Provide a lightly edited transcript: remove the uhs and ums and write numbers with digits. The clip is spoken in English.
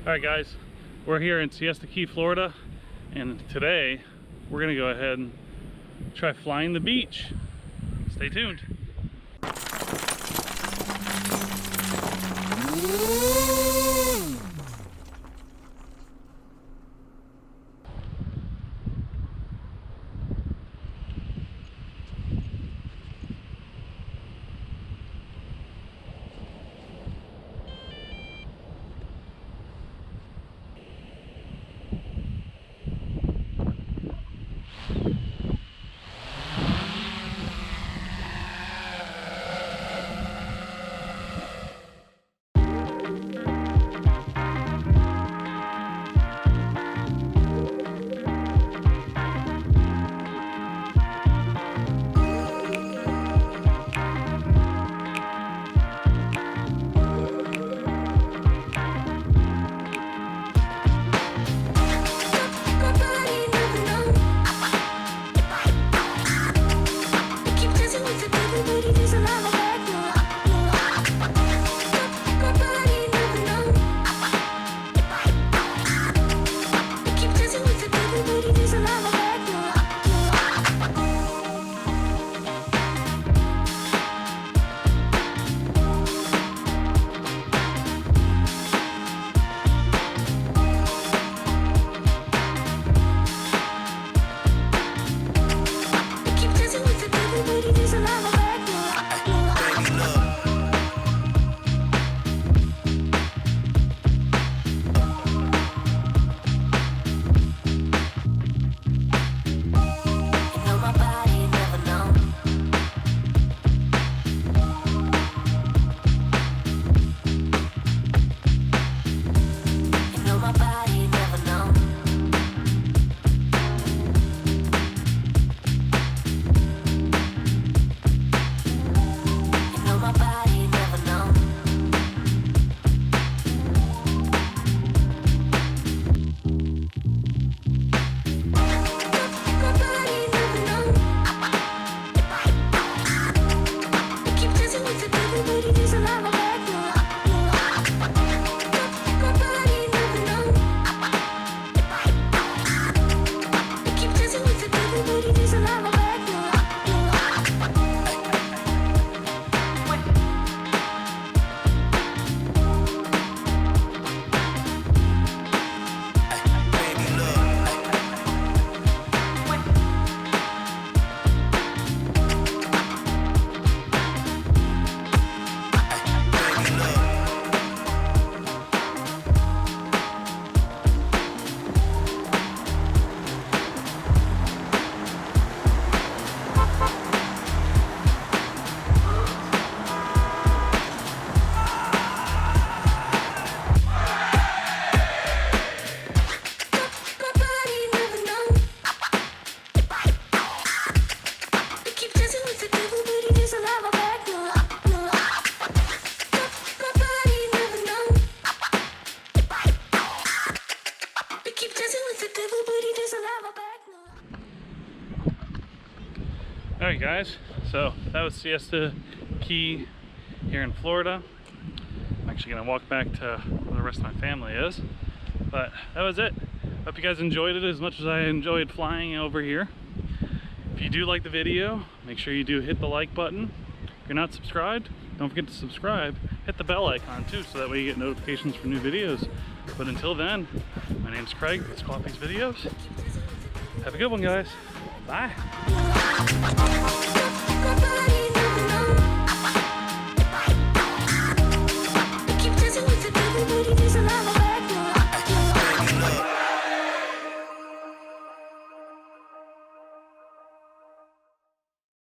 Alright guys, we're here in Siesta Key, Florida, and today we're gonna go ahead and try flying the beach. Stay tuned. Alright guys, so that was Siesta Key here in Florida. I'm actually going to walk back to where the rest of my family is. But that was it. Hope you guys enjoyed it as much as I enjoyed flying over here. If you do like the video, make sure you do hit the like button. If you're not subscribed, don't forget to subscribe. Hit the bell icon too, so that way you get notifications for new videos. But until then, my name's Craig with Squawpy's Videos. Have a good one, guys. Bye.